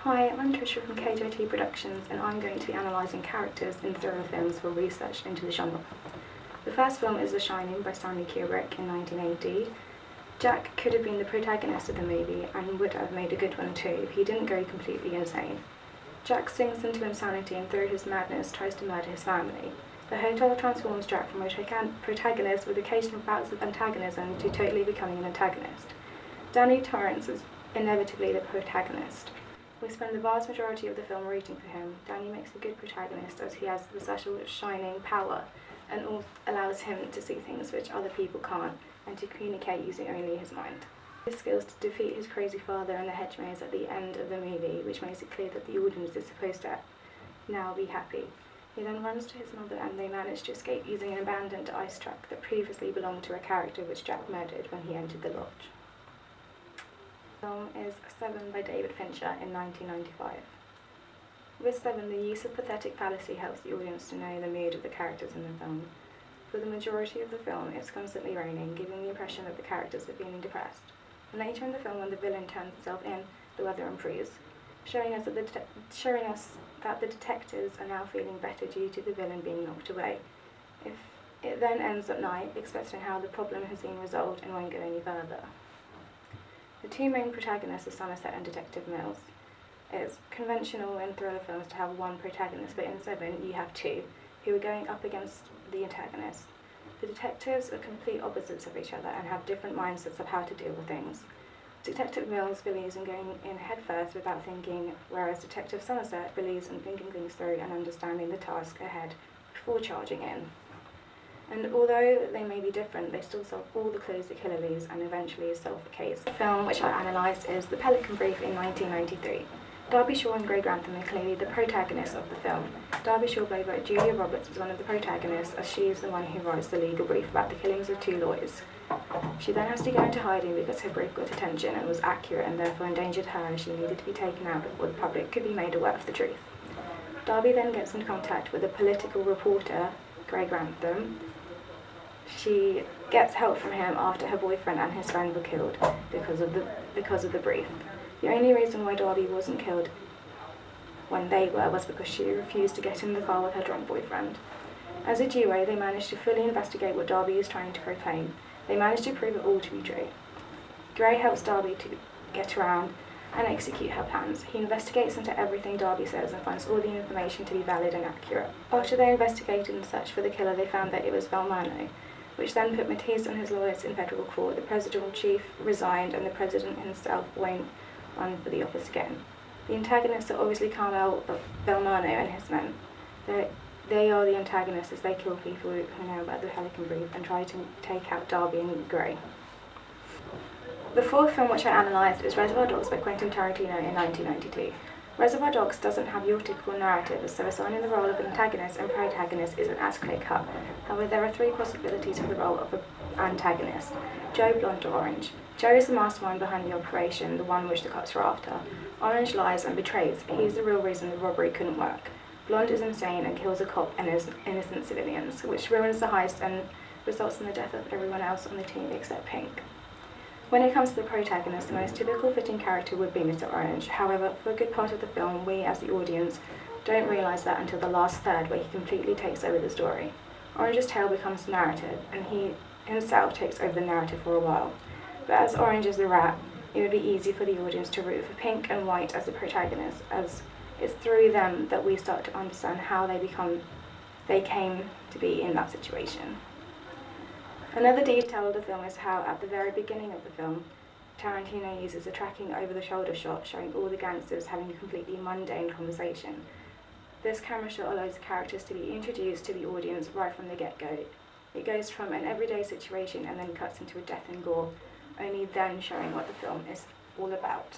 Hi, I'm Trisha from KJT Productions, and I'm going to be analysing characters in thriller films for research into the genre. The first film is The Shining by Stanley Kubrick in 1980. Jack could have been the protagonist of the movie and would have made a good one too if he didn't go completely insane. Jack sinks into insanity and through his madness tries to murder his family. The hotel transforms Jack from a protagonist with occasional bouts of antagonism to totally becoming an antagonist. Danny Torrance is inevitably the protagonist. We spend the vast majority of the film rooting for him. Danny makes a good protagonist as he has the special shining power and allows him to see things which other people can't and to communicate using only his mind. His skills to defeat his crazy father in the hedge maze at the end of the movie, which makes it clear that the audience is supposed to now be happy. He then runs to his mother and they manage to escape using an abandoned ice truck that previously belonged to a character which Jack murdered when he entered the lodge. The film is Seven by David Fincher in 1995. With Seven, the use of pathetic fallacy helps the audience to know the mood of the characters in the film. For the majority of the film, it's constantly raining, giving the impression that the characters are feeling depressed. And later in the film, when the villain turns himself in, the weather improves, showing us that the detectives are now feeling better due to the villain being knocked away. If it then ends at night, expecting how the problem has been resolved and won't go any further. The two main protagonists are Somerset and Detective Mills. It's conventional in thriller films to have one protagonist, but in Seven you have two, who are going up against the antagonist. The detectives are complete opposites of each other and have different mindsets of how to deal with things. Detective Mills believes in going in headfirst without thinking, whereas Detective Somerset believes in thinking things through and understanding the task ahead before charging in. And although they may be different, they still solve all the clues the killer leaves and eventually solve the case. The film which I analysed is The Pelican Brief in 1993. Darby Shaw and Grey Grantham are clearly the protagonists of the film. Darby Shaw, played by Julia Roberts, was one of the protagonists as she is the one who writes the legal brief about the killings of two lawyers. She then has to go into hiding because her brief got attention and was accurate and therefore endangered her, and she needed to be taken out before the public could be made aware of the truth. Darby then gets in contact with a political reporter, Grey Grantham. She gets help from him after her boyfriend and his friend were killed because of the brief. The only reason why Darby wasn't killed when they were was because she refused to get in the car with her drunk boyfriend. As a duo, they managed to fully investigate what Darby is trying to proclaim. They managed to prove it all to be true. Grey helps Darby to get around and execute her plans. He investigates into everything Darby says and finds all the information to be valid and accurate. After they investigated and searched for the killer, they found that it was Valmano, which then put Matisse and his lawyers in federal court. The president-in-chief resigned and the president himself won't run for the office again. The antagonists are obviously Carmel Valmano and his men. They are the antagonists as they kill people who know about the Pelican Brief and try to take out Darby and Grey. The fourth film which I analysed is Reservoir Dogs by Quentin Tarantino in 1992. Reservoir Dogs doesn't have your typical narrative, so assigning the role of antagonist and protagonist isn't as clear-cut. However, there are three possibilities for the role of an antagonist: Joe, Blonde, or Orange. Joe is the mastermind behind the operation, the one which the cops are after. Orange lies and betrays. He's the real reason the robbery couldn't work. Blonde is insane and kills a cop and innocent civilians, which ruins the heist and results in the death of everyone else on the team except Pink. When it comes to the protagonist, the most typical fitting character would be Mr. Orange. However, for a good part of the film, we as the audience don't realise that until the last third, where he completely takes over the story. Orange's tale becomes narrative, and he himself takes over the narrative for a while. But as Orange is the rat, it would be easy for the audience to root for Pink and White as the protagonists, as it's through them that we start to understand how they came to be in that situation. Another detail of the film is how, at the very beginning of the film, Tarantino uses a tracking over-the-shoulder shot showing all the gangsters having a completely mundane conversation. This camera shot allows the characters to be introduced to the audience right from the get-go. It goes from an everyday situation and then cuts into a death and gore, only then showing what the film is all about.